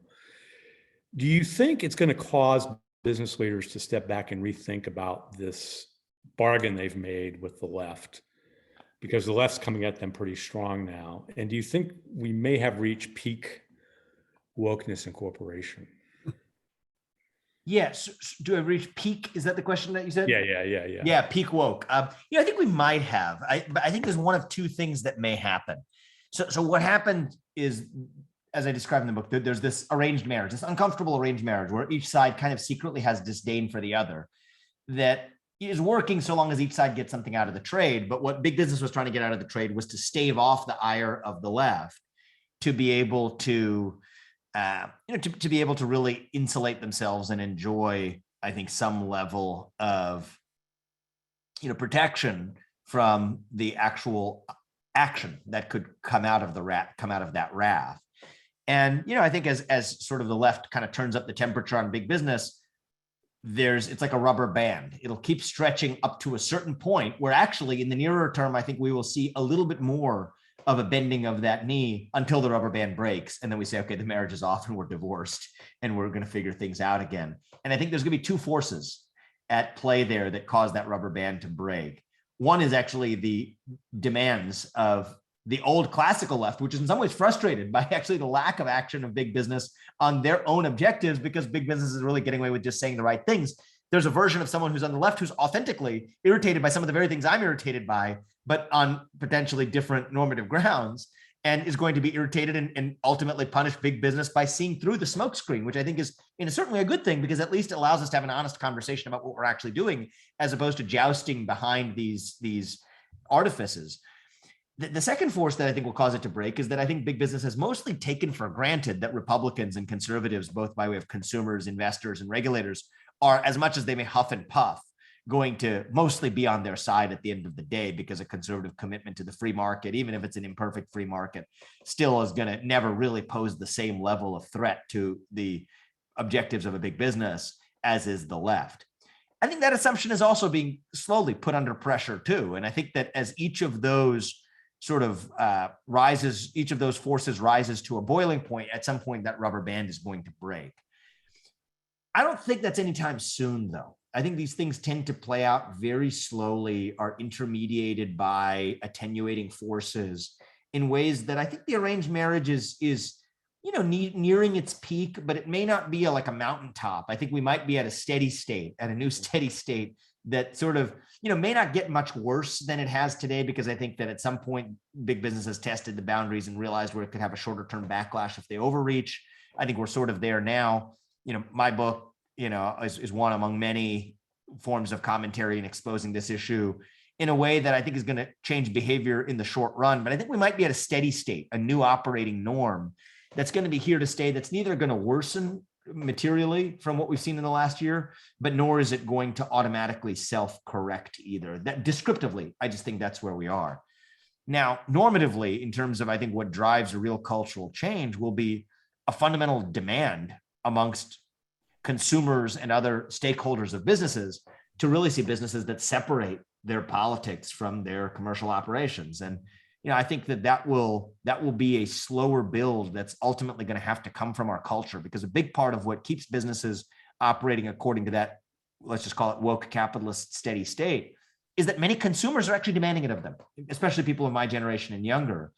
Do you think it's going to cause business leaders to step back and rethink about this bargain they've made with the left? Because the left's coming at them pretty strong now. And do you think we may have reached peak wokeness in corporation? Yes. Do I reach peak? Is that the question that you said? Yeah. Yeah, peak woke. I think we might have. But I think there's one of two things that may happen. So what happened is, as I described in the book, there's this arranged marriage, this uncomfortable arranged marriage where each side kind of secretly has disdain for the other that is working so long as each side gets something out of the trade. But what big business was trying to get out of the trade was to stave off the ire of the left, to be able to to be able to really insulate themselves and enjoy, I think, some level of, protection from the actual action that could come out of that wrath. And, I think as sort of the left kind of turns up the temperature on big business, it's like a rubber band. It'll keep stretching up to a certain point where actually in the nearer term, I think we will see a little bit more of a bending of that knee until the rubber band breaks. And then we say, okay, the marriage is off and we're divorced and we're going to figure things out again. And I think there's going to be two forces at play there that cause that rubber band to break. One is actually the demands of the old classical left, which is in some ways frustrated by actually the lack of action of big business on their own objectives, because big business is really getting away with just saying the right things. There's a version of someone who's on the left who's authentically irritated by some of the very things I'm irritated by, but on potentially different normative grounds, and is going to be irritated and ultimately punish big business by seeing through the smokescreen, which I think is certainly a good thing, because at least it allows us to have an honest conversation about what we're actually doing, as opposed to jousting behind these artifices. The second force that I think will cause it to break is that I think big business has mostly taken for granted that Republicans and conservatives, both by way of consumers, investors, and regulators, are, as much as they may huff and puff, going to mostly be on their side at the end of the day, because a conservative commitment to the free market, even if it's an imperfect free market, still is going to never really pose the same level of threat to the objectives of a big business as is the left. I think that assumption is also being slowly put under pressure too. And I think that as each of those sort of each of those forces rises to a boiling point, at some point that rubber band is going to break. I don't think that's anytime soon, though. I think these things tend to play out very slowly, are intermediated by attenuating forces in ways that I think the arranged marriage is nearing its peak, but it may not be like a mountaintop. I think we might be at a steady state, at a new steady state that sort of, may not get much worse than it has today, because I think that at some point big business has tested the boundaries and realized where it could have a shorter term backlash if they overreach. I think we're sort of there now. My book, is one among many forms of commentary and exposing this issue in a way that I think is going to change behavior in the short run. But I think we might be at a steady state, a new operating norm that's going to be here to stay, that's neither going to worsen materially from what we've seen in the last year, but nor is it going to automatically self-correct either. That descriptively, I just think that's where we are. Now, normatively, in terms of, I think, what drives a real cultural change will be a fundamental demand amongst consumers and other stakeholders of businesses to really see businesses that separate their politics from their commercial operations. And I think that will be a slower build that's ultimately going to have to come from our culture, because a big part of what keeps businesses operating according to that, let's just call it woke capitalist steady state, is that many consumers are actually demanding it of them, especially people of my generation and younger.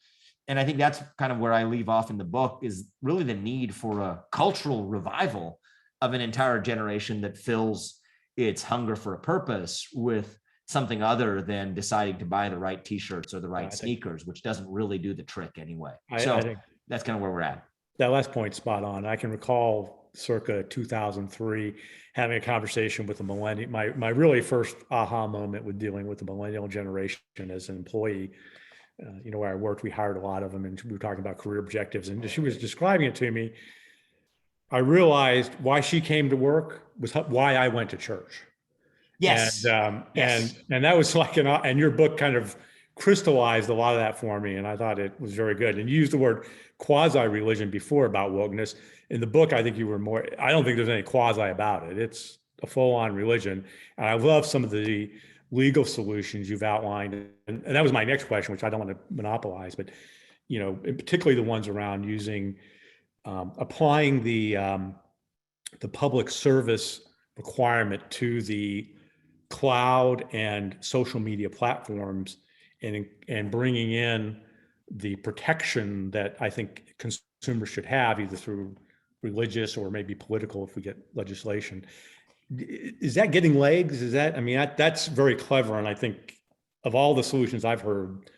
And I think that's kind of where I leave off in the book, is really the need for a cultural revival of an entire generation that fills its hunger for a purpose with something other than deciding to buy the right t-shirts or the right sneakers, which doesn't really do the trick anyway. So I think that's kind of where we're at. That last point, spot on. I can recall circa 2003 having a conversation with a millennial. My really first aha moment with dealing with the millennial generation as an employee. Where I worked, we hired a lot of them, and we were talking about career objectives, and she was describing it to me. I realized why she came to work was why I went to church. Yes. And that was like and your book kind of crystallized a lot of that for me, and I thought it was very good. And you used the word quasi-religion before about wokeness. In the book, I think you were more, I don't think there's any quasi about it. It's a full-on religion. And I love some of the legal solutions you've outlined. And that was my next question, which I don't want to monopolize, but, particularly the ones around using, applying the public service requirement to the cloud and social media platforms, and bringing in the protection that I think consumers should have, either through religious or maybe political if we get legislation. Is that getting legs? That's very clever. And I think of all the solutions I've heard,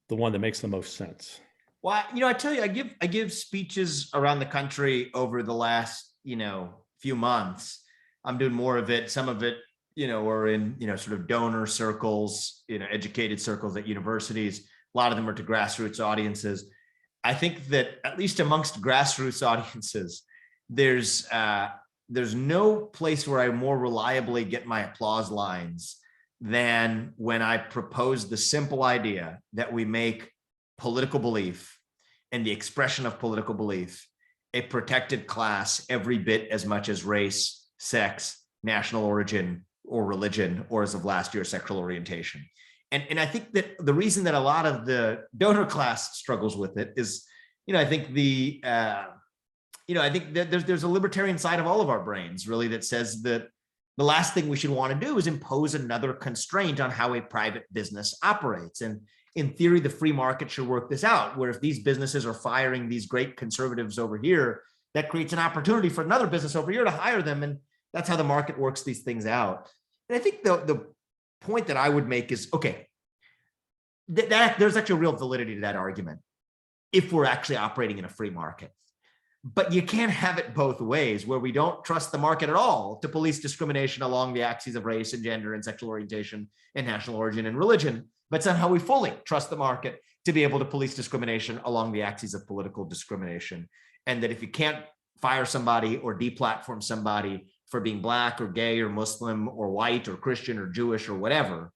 the one that makes the most sense. Well, I tell you, I give speeches around the country over the last, few months. I'm doing more of it. Some of it, are in, sort of donor circles, educated circles at universities. A lot of them are to grassroots audiences. I think that at least amongst grassroots audiences, there's no place where I more reliably get my applause lines than when I propose the simple idea that we make political belief and the expression of political belief a protected class every bit as much as race, sex, national origin, or religion, or as of last year, sexual orientation. And I think that the reason that a lot of the donor class struggles with it is, I think I think that there's a libertarian side of all of our brains, really, that says that the last thing we should want to do is impose another constraint on how a private business operates. And in theory, the free market should work this out, where if these businesses are firing these great conservatives over here, that creates an opportunity for another business over here to hire them. And that's how the market works these things out. And I think the point that I would make is, okay, that there's actually real validity to that argument if we're actually operating in a free market. But you can't have it both ways, where we don't trust the market at all to police discrimination along the axes of race and gender and sexual orientation and national origin and religion, but somehow we fully trust the market to be able to police discrimination along the axes of political discrimination. And that if you can't fire somebody or deplatform somebody for being Black or gay or Muslim or white or Christian or Jewish or whatever,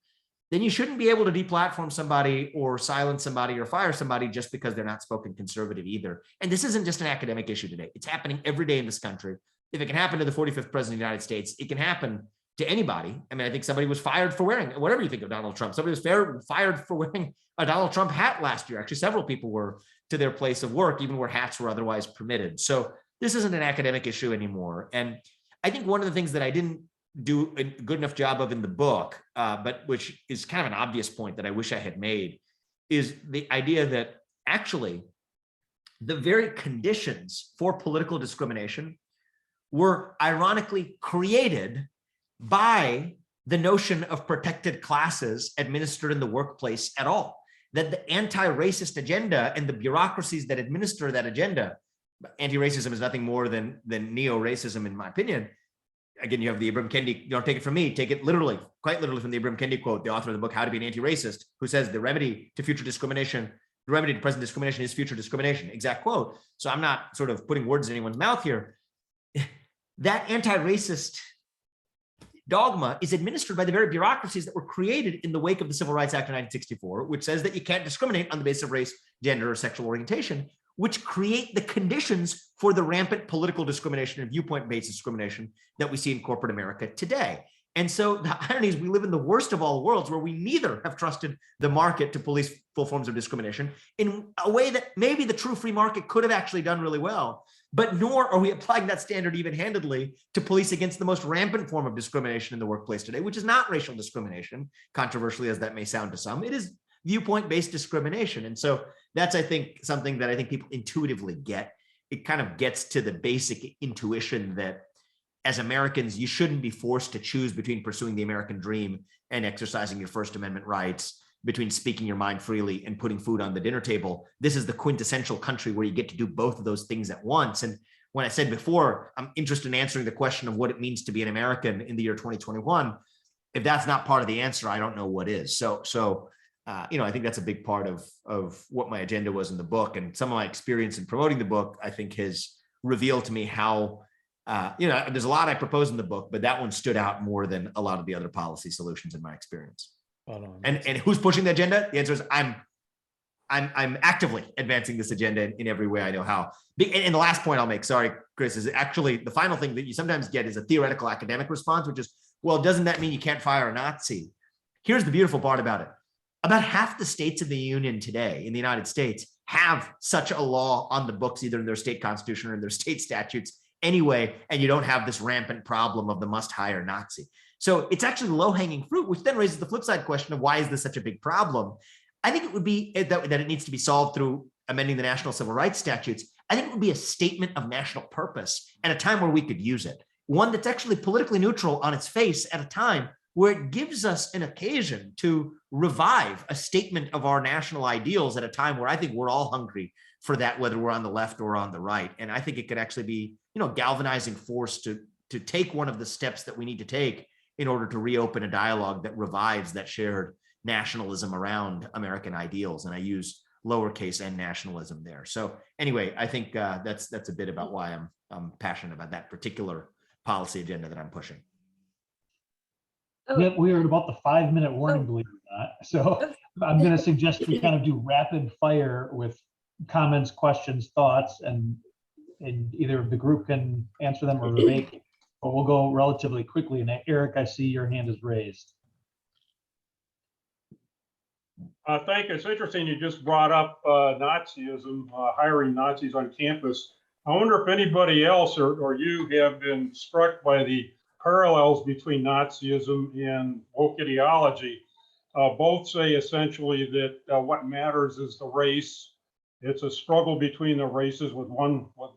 then you shouldn't be able to deplatform somebody or silence somebody or fire somebody just because they're not spoken conservative either. And this isn't just an academic issue today. It's happening every day in this country. If it can happen to the 45th president of the United States, it can happen to anybody. I think somebody was fired for wearing, whatever you think of Donald Trump, somebody was fired for wearing a Donald Trump hat last year. Actually, several people were to their place of work, even where hats were otherwise permitted. So this isn't an academic issue anymore. And I think one of the things that I didn't do a good enough job of in the book, but which is kind of an obvious point that I wish I had made, is the idea that actually the very conditions for political discrimination were ironically created by the notion of protected classes administered in the workplace at all. That the anti-racist agenda and the bureaucracies that administer that agenda, anti-racism is nothing more than neo-racism, in my opinion. Again, you have the Ibram Kendi, don't take it from me, take it literally, quite literally from the Ibram Kendi quote, the author of the book, How to Be an Anti-Racist, who says the remedy to future discrimination, the remedy to present discrimination is future discrimination, exact quote. So I'm not sort of putting words in anyone's mouth here. That anti-racist dogma is administered by the very bureaucracies that were created in the wake of the Civil Rights Act of 1964, which says that you can't discriminate on the basis of race, gender, or sexual orientation, which create the conditions for the rampant political discrimination and viewpoint-based discrimination that we see in corporate America today. And so the irony is we live in the worst of all worlds, where we neither have trusted the market to police full forms of discrimination in a way that maybe the true free market could have actually done really well, but nor are we applying that standard even-handedly to police against the most rampant form of discrimination in the workplace today, which is not racial discrimination, controversially as that may sound to some. It is viewpoint-based discrimination. And so that's, I think, something that I think people intuitively get. It kind of gets to the basic intuition that as Americans, you shouldn't be forced to choose between pursuing the American dream and exercising your First Amendment rights, between speaking your mind freely and putting food on the dinner table. This is the quintessential country where you get to do both of those things at once. And when I said before, I'm interested in answering the question of what it means to be an American in the year 2021. If that's not part of the answer, I don't know what is. So I think that's a big part of what my agenda was in the book, and some of my experience in promoting the book, I think, has revealed to me how, there's a lot I propose in the book, but that one stood out more than a lot of the other policy solutions in my experience. Spot on. And who's pushing the agenda? The answer is I'm actively advancing this agenda in every way I know how. And the last point I'll make, sorry, Chris, is actually the final thing that you sometimes get is a theoretical academic response, which is, well, doesn't that mean you can't fire a Nazi? Here's the beautiful part about it. About half the states of the union today in the United States have such a law on the books, either in their state constitution or in their state statutes anyway, and you don't have this rampant problem of the must hire Nazi. So it's actually low-hanging fruit, which then raises the flip side question of why is this such a big problem? I think it would be that it needs to be solved through amending the national civil rights statutes. I think it would be a statement of national purpose at a time where we could use it. One that's actually politically neutral on its face at a time where it gives us an occasion to revive a statement of our national ideals at a time where I think we're all hungry for that, whether we're on the left or on the right. And I think it could actually be, galvanizing force to take one of the steps that we need to take in order to reopen a dialogue that revives that shared nationalism around American ideals. And I use lowercase n nationalism there. So anyway, I think that's a bit about why I'm passionate about that particular policy agenda that I'm pushing. Yeah, we are at about the 5-minute warning, believe it or not. So I'm going to suggest we kind of do rapid fire with comments, questions, thoughts, and either the group can answer them or Vivek, but we'll go relatively quickly. And Eric, I see your hand is raised. Thank you. It's interesting you just brought up Nazism, hiring Nazis on campus. I wonder if anybody else or you have been struck by the parallels between Nazism and woke ideology. Both say essentially that what matters is the race. It's a struggle between the races, with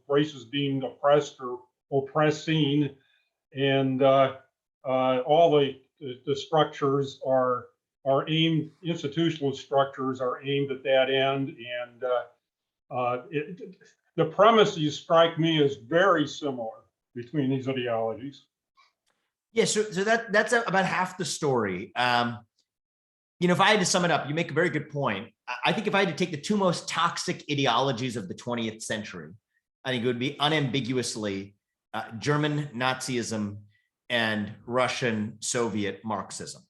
races being oppressed or oppressing, and all the structures are aimed, institutional structures are aimed at that end. And the premise you strike me as very similar between these ideologies. Yeah, so that's about half the story. If I had to sum it up, you make a very good point. I think if I had to take the two most toxic ideologies of the 20th century, I think it would be unambiguously German Nazism and Russian Soviet Marxism.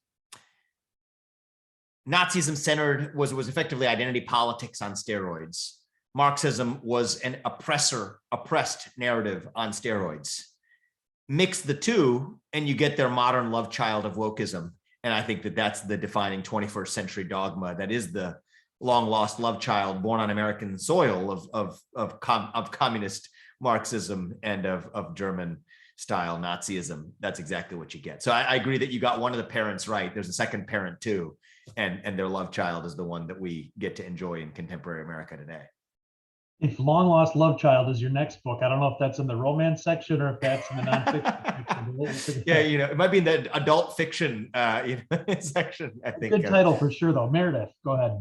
Nazism was effectively identity politics on steroids. Marxism was an oppressed narrative on steroids. Mix the two and you get their modern love child of wokeism. And I think that's the defining 21st century dogma that is the long lost love child born on American soil of communist Marxism and of German style Nazism. That's exactly what you get. So I agree that you got one of the parents right. There's a second parent too. And their love child is the one that we get to enjoy in contemporary America today. If Long Lost Love Child is your next book, I don't know if that's in the romance section or if that's in the nonfiction section. Yeah, it might be in the adult fiction section, I think. Good title for sure, though. Meredith, go ahead.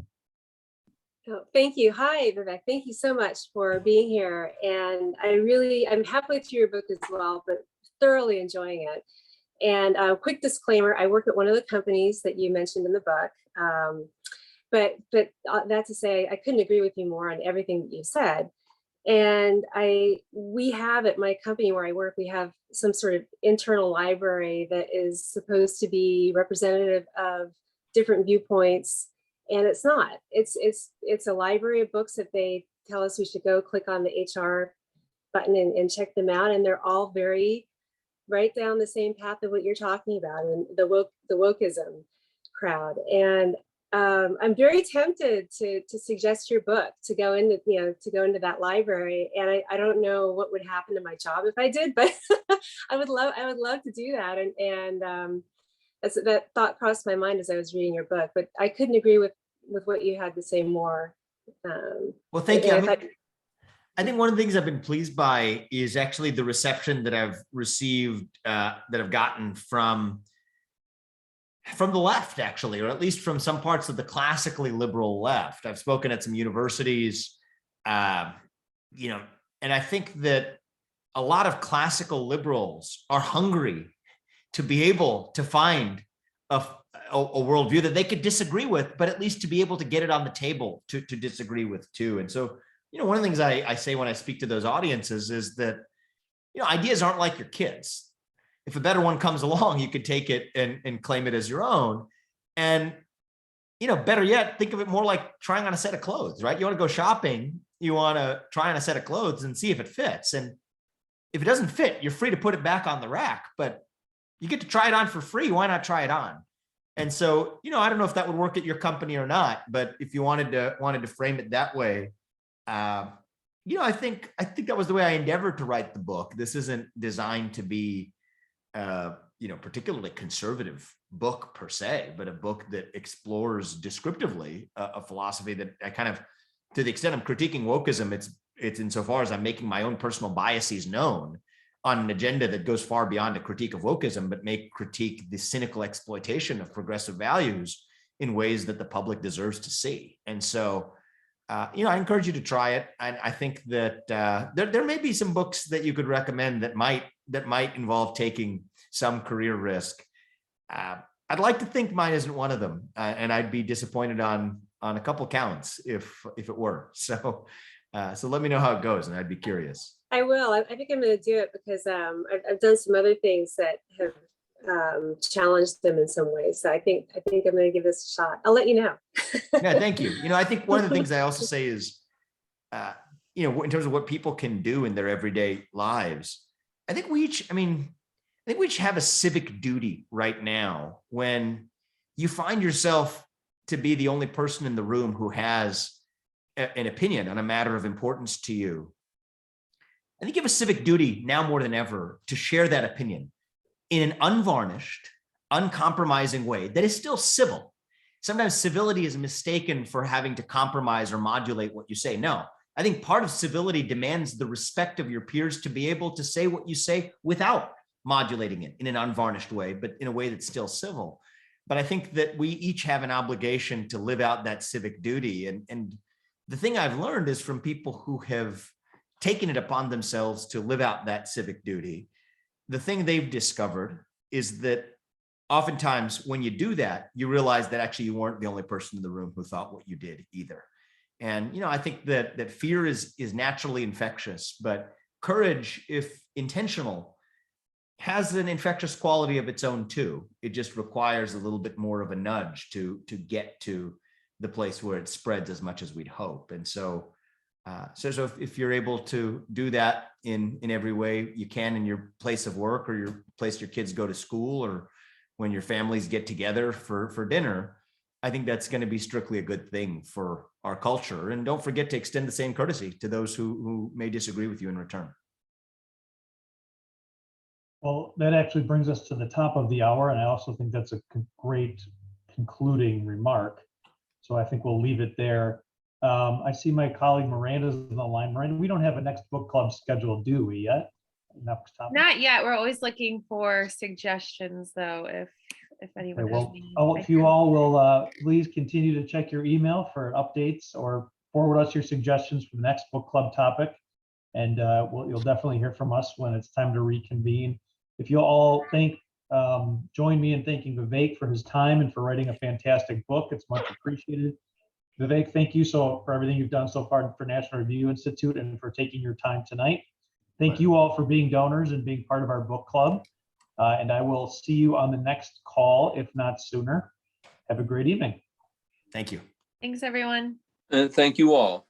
Oh, thank you. Hi, Vivek. Thank you so much for being here. And I'm halfway through your book as well, but thoroughly enjoying it. And a quick disclaimer, I work at one of the companies that you mentioned in the book. But that to say, I couldn't agree with you more on everything that you said. And we have at my company where I work, we have some sort of internal library that is supposed to be representative of different viewpoints. And it's not. It's a library of books that they tell us we should go click on the HR button and check them out. And they're all very right down the same path of what you're talking about, and the wokeism crowd. And I'm very tempted to suggest your book, to go into that library. And I don't know what would happen to my job if I did, but I would love to do that. And that thought crossed my mind as I was reading your book, but I couldn't agree with what you had to say more. Well, thank you. I think one of the things I've been pleased by is actually the reception that I've received, that I've gotten from the left, actually, or at least from some parts of the classically liberal left. I've spoken at some universities, and I think that a lot of classical liberals are hungry to be able to find a worldview that they could disagree with, but at least to be able to get it on the table to disagree with too. And so, one of the things I say when I speak to those audiences is that, ideas aren't like your kids. If a better one comes along, you could take it and claim it as your own. And better yet, think of it more like trying on a set of clothes, right? You want to go shopping, you want to try on a set of clothes and see if it fits. And if it doesn't fit, you're free to put it back on the rack, but you get to try it on for free. Why not try it on? And so, I don't know if that would work at your company or not, but if you wanted to frame it that way, I think that was the way I endeavored to write the book. This isn't designed to be, particularly conservative book per se, but a book that explores descriptively a philosophy that I kind of, to the extent I'm critiquing wokeism, it's insofar as I'm making my own personal biases known on an agenda that goes far beyond a critique of wokeism, but may critique the cynical exploitation of progressive values in ways that the public deserves to see. And so, I encourage you to try it. And I think that there may be some books that you could recommend that might involve taking some career risk. I'd like to think mine isn't one of them, and I'd be disappointed on a couple counts if it were. So let me know how it goes, and I'd be curious. I will. I think I'm going to do it because I've done some other things that have challenged them in some ways. So I think I'm going to give this a shot. I'll let you know. Yeah, thank you. I think one of the things I also say is, in terms of what people can do in their everyday lives, I think we each have a civic duty right now when you find yourself to be the only person in the room who has an opinion on a matter of importance to you. I think you have a civic duty now more than ever to share that opinion in an unvarnished, uncompromising way that is still civil. Sometimes civility is mistaken for having to compromise or modulate what you say. No, I think part of civility demands the respect of your peers to be able to say what you say without modulating it in an unvarnished way, but in a way that's still civil. But I think that we each have an obligation to live out that civic duty. And the thing I've learned is from people who have taken it upon themselves to live out that civic duty, the thing they've discovered is that oftentimes when you do that, you realize that actually you weren't the only person in the room who thought what you did either. And, I think that fear is naturally infectious, but courage, if intentional, has an infectious quality of its own too. It just requires a little bit more of a nudge to get to the place where it spreads as much as we'd hope. And so if you're able to do that in every way you can in your place of work or your place your kids go to school or when your families get together for dinner, I think that's going to be strictly a good thing for our culture. And don't forget to extend the same courtesy to those who may disagree with you in return. Well, that actually brings us to the top of the hour, and I also think that's a great concluding remark. So I think we'll leave it there. I see my colleague Miranda's on the line. Miranda, we don't have a next book club scheduled, do we yet? Not yet. We're always looking for suggestions, though, if anyone Okay, has well, any if you all will please continue to check your email for updates or forward us your suggestions for the next book club topic. And you'll definitely hear from us when it's time to reconvene. If you'll all join me in thanking Vivek for his time and for writing a fantastic book. It's much appreciated. Vivek, thank you for everything you've done so far for National Review Institute and for taking your time tonight. Thank you all for being donors and being part of our book club. And I will see you on the next call, if not sooner. Have a great evening. Thank you. Thanks, everyone. Thank you all.